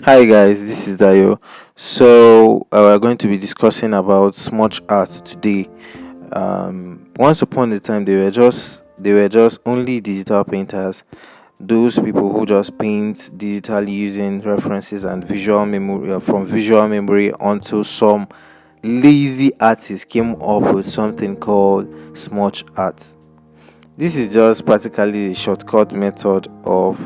Hi guys, this is Dayo. We're going to be discussing about smudge art today. Once upon a time, they were just only digital painters. Those people who just paint digitally using references and visual memory from visual memory until some lazy artists came up with something called smudge art. This is just practically a shortcut method of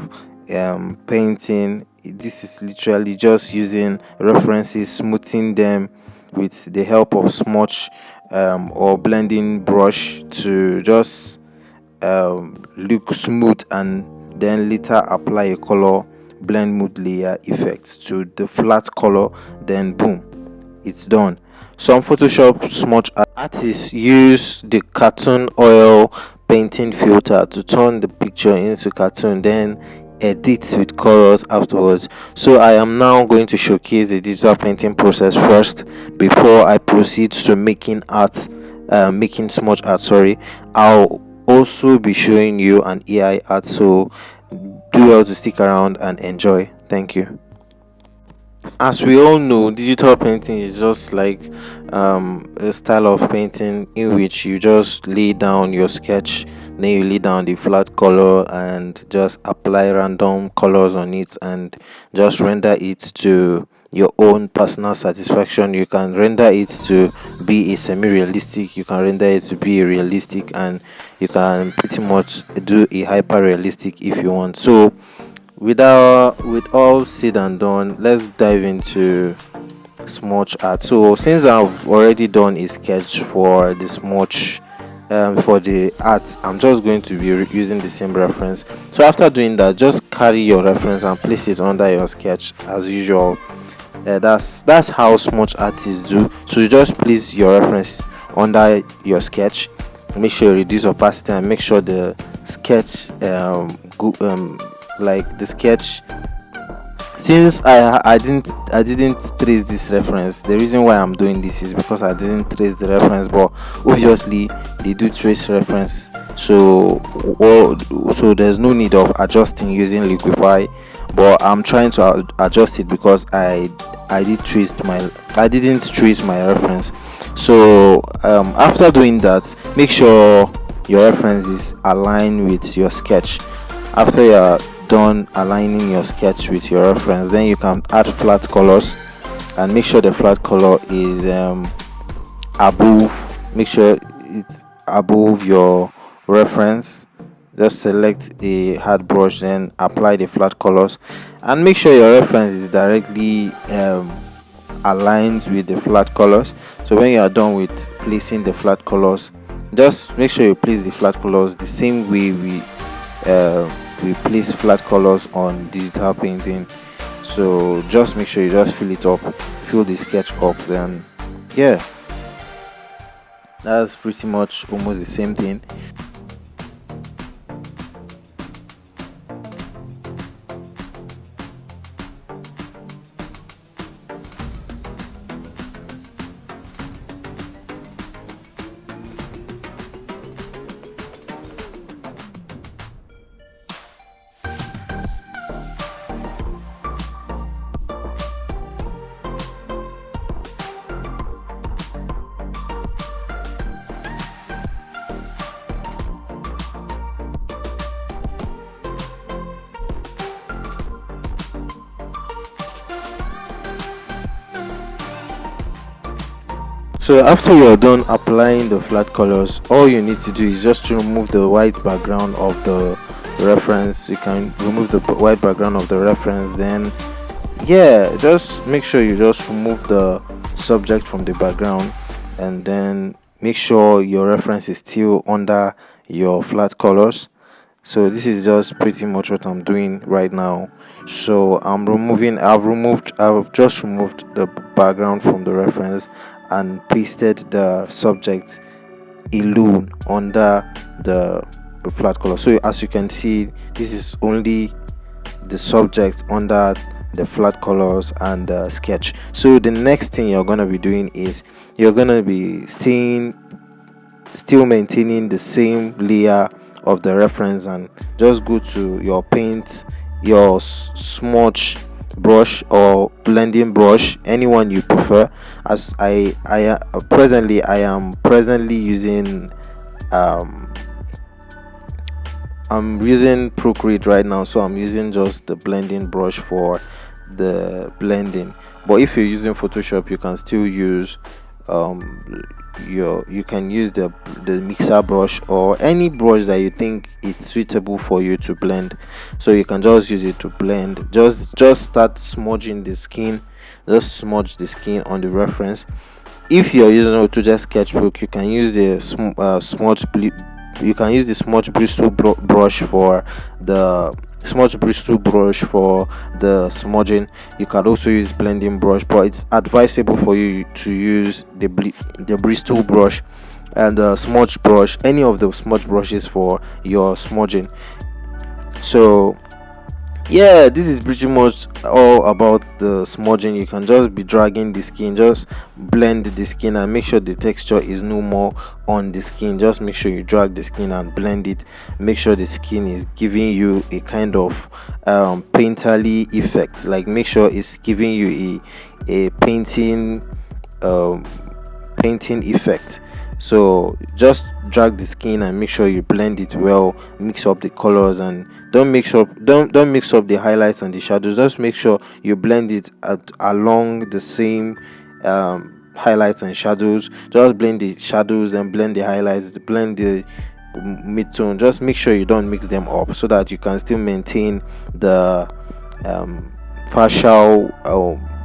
painting. This is literally just using references, smoothing them with the help of smudge or blending brush to just look smooth, and then later apply a color blend mood layer effect to the flat color. Then boom, it's done. Some Photoshop smudge artists use the cartoon oil painting filter to turn the picture into cartoon, then edit with colors afterwards. So I am now going to showcase the digital painting process first before I proceed to making art, making smudge art. Sorry, I'll also be showing you an AI art. So do well to stick around and enjoy. Thank you. As we all know, digital painting is just like a style of painting in which you just lay down your sketch, then you lay down the flat color and just apply random colors on it and just render it to your own personal satisfaction. You can render it to be a semi-realistic, you can render it to be a realistic, and you can pretty much do a hyper realistic if you want. So with all said and done, let's dive into smudge art. So since I've already done a sketch for the smudge, for the art, I'm just going to be using the same reference. So after doing that, just carry your reference and place it under your sketch as usual. That's how smudge artists do. So you just place your reference under your sketch, make sure you reduce opacity and make sure the sketch like the sketch, since I didn't trace this reference. The reason why I'm doing this is because I didn't trace the reference, but obviously they do trace reference. So or so there's no need of adjusting using liquify, but I'm trying to adjust it because I didn't trace my reference. So after doing that, make sure your reference is aligned with your sketch. After you're done aligning your sketch with your reference, then you can add flat colors and make sure the flat color is above, make sure it's above your reference. Just select a hard brush, then apply the flat colors and make sure your reference is directly aligned with the flat colors. So when you are done with placing the flat colors, just make sure you place the flat colors the same way we place flat colors on digital painting. So just make sure you just fill it up, fill the sketch up, then yeah, that's pretty much almost the same thing. So after you're done applying the flat colors, all you need to do is just to remove the white background of the reference. You can remove the white background of the reference, then yeah, just make sure you just remove the subject from the background, and then make sure your reference is still under your flat colors. So this is just pretty much what I'm doing right now. So I've just removed the background from the reference and pasted the subject alone under the flat color. So as you can see, this is only the subject under the flat colors and the sketch. So the next thing you're gonna be doing is you're gonna be still maintaining the same layer of the reference, and just go to your paint, your smudge brush or blending brush, anyone you prefer. As I presently I am presently using um I'm using Procreate right now, so I'm using just the blending brush for the blending. But if you're using Photoshop, you can still use you can use the mixer brush or any brush that you think it's suitable for you to blend. So you can just use it to blend. Just start smudging the skin. Just smudge the skin on the reference. If you're using Autodesk Sketchbook, you can use the you can use the brush for the smudge bristle brush for the smudging. You can also use blending brush, but it's advisable for you to use the bristle brush and the smudge brush, any of the smudge brushes for your smudging. So yeah, this is pretty much all about the smudging. You can just be dragging the skin, just blend the skin and make sure the texture is no more on the skin. Just make sure you drag the skin and blend it. Make sure the skin is giving you a kind of painterly effect. Like make sure it's giving you a um painting effect. So just drag the skin and make sure you blend it well, mix up the colors, and don't mix up the highlights and the shadows. Just make sure you blend it along the same highlights and shadows. Just blend the shadows and blend the highlights, blend the mid-tone. Just make sure you don't mix them up so that you can still maintain the facial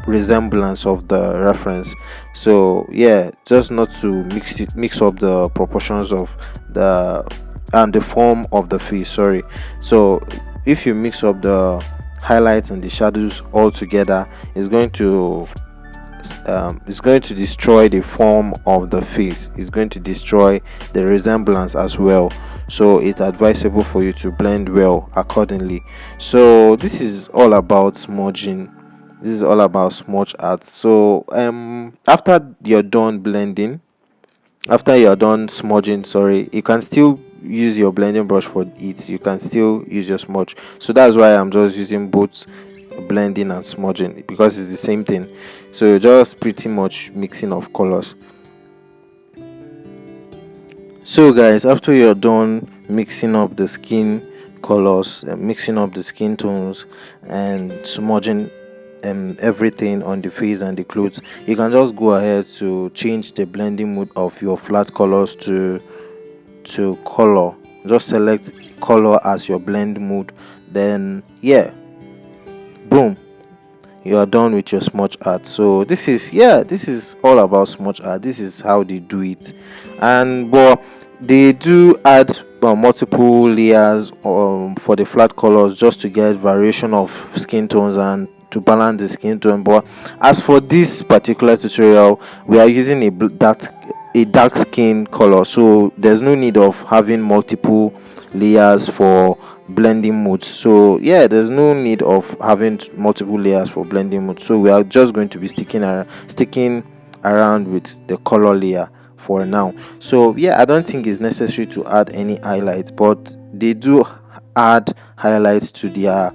resemblance of the reference. So yeah, just not to mix up the proportions of the and the form of the face, sorry. So if you mix up the highlights and the shadows all together, it's going to destroy the form of the face. It's going to destroy the resemblance as well. So it's advisable for you to blend well accordingly. So this is all about smudging. This is all about smudge art. So after you're done blending, after you're done smudging, sorry, you can still use your blending brush for it. You can still use your smudge. So that's why I'm just using both blending and smudging, because it's the same thing. So you're just pretty much mixing of colors. So guys, after you're done mixing up the skin colors, mixing up the skin tones and smudging everything on the face and the clothes, you can just go ahead to change the blending mode of your flat colors to color. Just select color as your blend mode, then yeah, boom, you are done with your smudge art. So this is all about smudge art. This is how they do it. And but they do add multiple layers for the flat colors, just to get variation of skin tones and to balance the skin tone. But as for this particular tutorial, we are using a dark skin color, so there's no need of having multiple layers for blending modes. So yeah, there's no need of having multiple layers for blending mode. So we are just going to be sticking around with the color layer for now. So yeah, I don't think it's necessary to add any highlights, but they do add highlights to their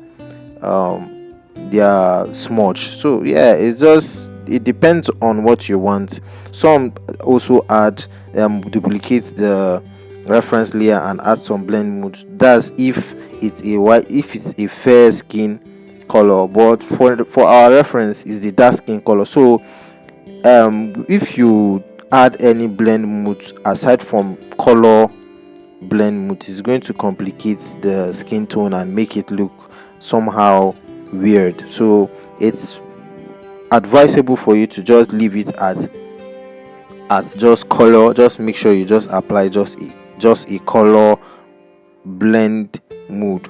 smudge. So yeah, it depends on what you want. Some also add duplicate the reference layer and add some blend mode. That's if it's a fair skin color, but for our reference is the dark skin color. So if you add any blend mode aside from color blend mode, is going to complicate the skin tone and make it look somehow weird. So it's advisable for you to just leave it at just color. Just make sure you just apply just a color blend mode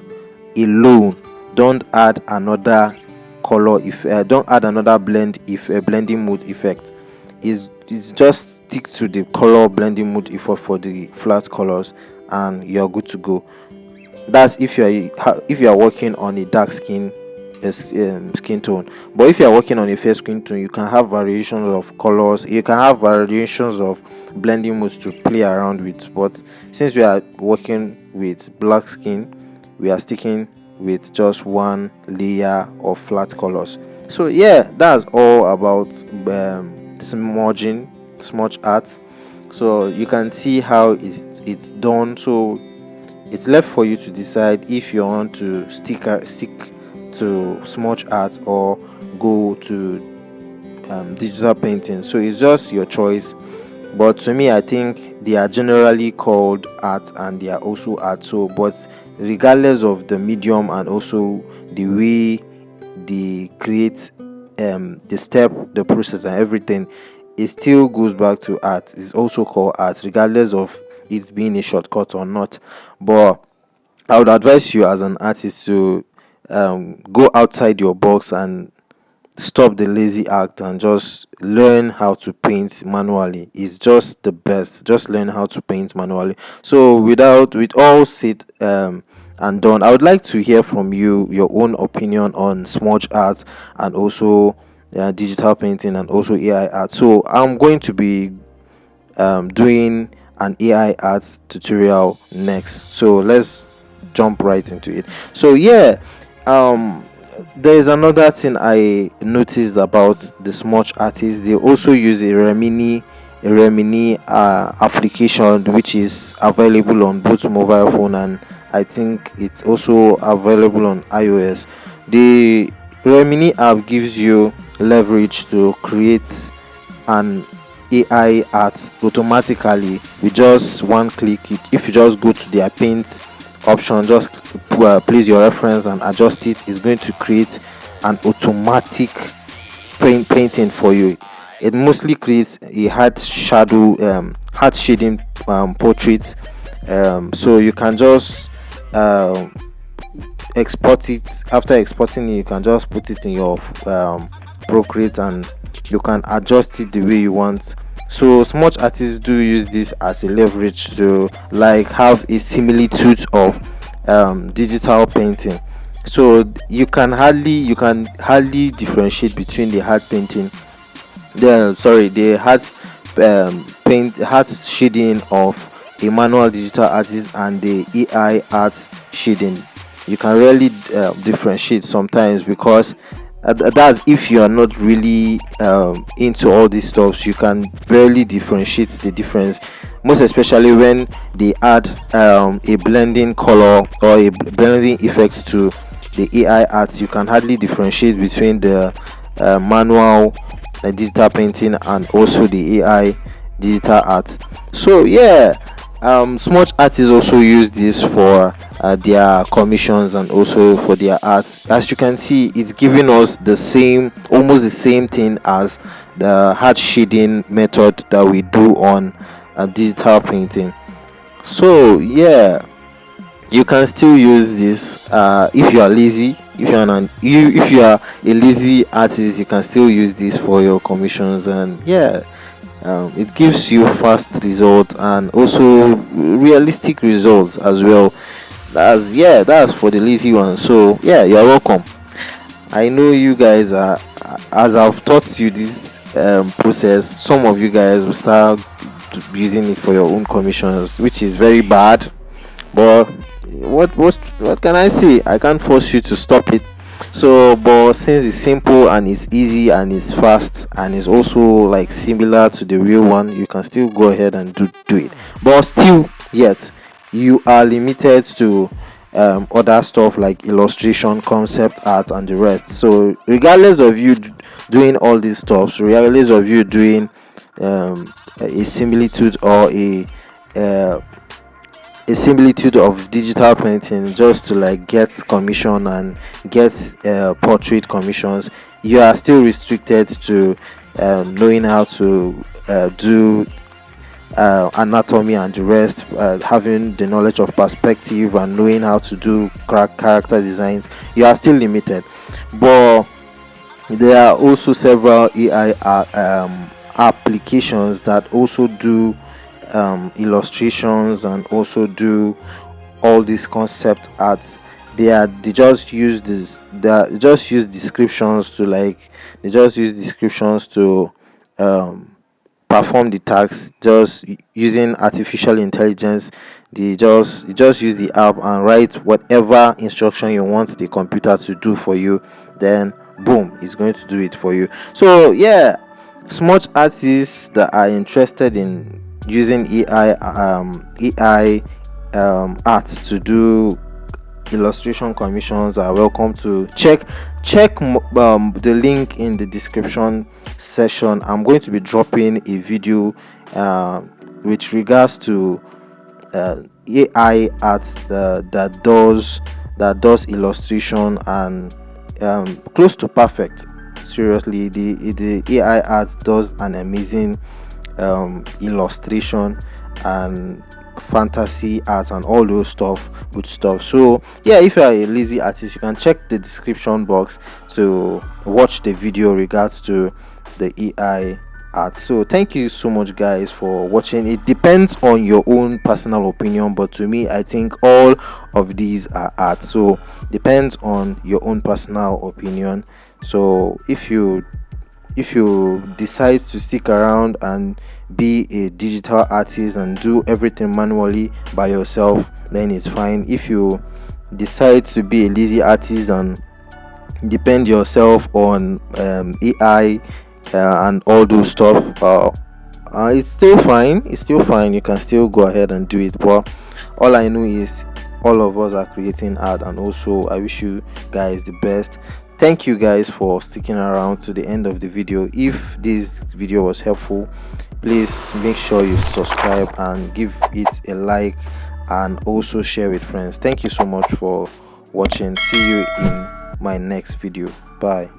alone. Don't add another color if don't add another blending mode effect. Is just stick to the color blending mode effect for the flat colors and you're good to go. That's if you are working on a dark skin tone. But if you are working on a fair skin tone, you can have variations of colors, you can have variations of blending modes to play around with. But since we are working with black skin, we are sticking with just one layer of flat colors. So yeah, that's all about smudge art. So you can see how it's done. So it's left for you to decide if you want to stick to smudge art or go to digital painting. So it's just your choice. But to me, I think they are generally called art and they are also art. So, but regardless of the medium and also the way they create the step, the process, and everything, it still goes back to art. It's also called art, regardless of it being a shortcut or not. But I would advise you as an artist to go outside your box and stop the lazy act and just learn how to paint manually. It's just the best. Just learn how to paint manually. So with all said and done, I would like to hear from you your own opinion on smudge art and also digital painting and also AI art. So I'm going to be doing an AI art tutorial next. So let's jump right into it. So yeah, um, there is another thing I noticed about the smudge artists. They also use a Remini application, which is available on both mobile phone and I think it's also available on iOS. The Remini app gives you leverage to create an AI art automatically with just one click. If you just go to their paint option, just place your reference and adjust it, it's going to create an automatic painting for you. It mostly creates a hard shading portrait. So you can just um, export it. After exporting it, you can just put it in your Procreate and you can adjust it the way you want. So smudge artists do use this as a leverage to like have a similitude of digital painting. So you can hardly differentiate between the hard painting the hard shading of a manual digital artist and the AI art shading. You can really differentiate sometimes because that's if you are not really into all these stuffs. You can barely differentiate the difference, most especially when they add a blending color or a blending effect to the AI art. You can hardly differentiate between the manual digital painting and also the AI digital art. So yeah, smudge artists also use this for their commissions and also for their art. As you can see, it's giving us almost the same thing as the hard shading method that we do on digital painting. So yeah, you can still use this if you are lazy. If you are a lazy artist, you can still use this for your commissions. And yeah, it gives you fast results and also realistic results as well. That's for the lazy ones. So yeah, you're welcome. I know you guys are, as I've taught you this process, some of you guys will start using it for your own commissions, which is very bad. But what can I say? I can't force you to stop it. So but since it's simple and it's easy and it's fast and it's also like similar to the real one, you can still go ahead and do it. But still yet you are limited to other stuff like illustration, concept art, and the rest. So regardless of you doing all these stuff, regardless of you doing a similitude or uh, a similitude of digital painting just to like get commission and get portrait commissions, you are still restricted to knowing how to do anatomy and the rest, having the knowledge of perspective and knowing how to do character designs. You are still limited. But there are also several AI applications that also do illustrations and also do all these concept arts. They just use this they just use descriptions to like they just use descriptions to um perform the tasks, just using artificial intelligence. You just use the app and write whatever instruction you want the computer to do for you, then boom, it's going to do it for you. So yeah, smudge artists that are interested in using AI art to do illustration commissions are welcome to check the link in the description section. I'm going to be dropping a video with regards to AI art that does illustration and close to perfect. Seriously, the AI art does an amazing illustration and fantasy art and all those good stuff. So yeah, if you are a lazy artist, you can check the description box to watch the video regards to the AI art. So thank you so much guys for watching. It depends on your own personal opinion, but to me I think all of these are art, so depends on your own personal opinion. So if you decide to stick around and be a digital artist and do everything manually by yourself, then it's fine. If you decide to be a lazy artist and depend yourself on AI and all those stuff, it's still fine. You can still go ahead and do it. But all I know is all of us are creating art, and also I wish you guys the best. Thank you guys for sticking around to the end of the video. If this video was helpful, please make sure you subscribe and give it a like, and also share with friends. Thank you so much for watching. See you in my next video. Bye.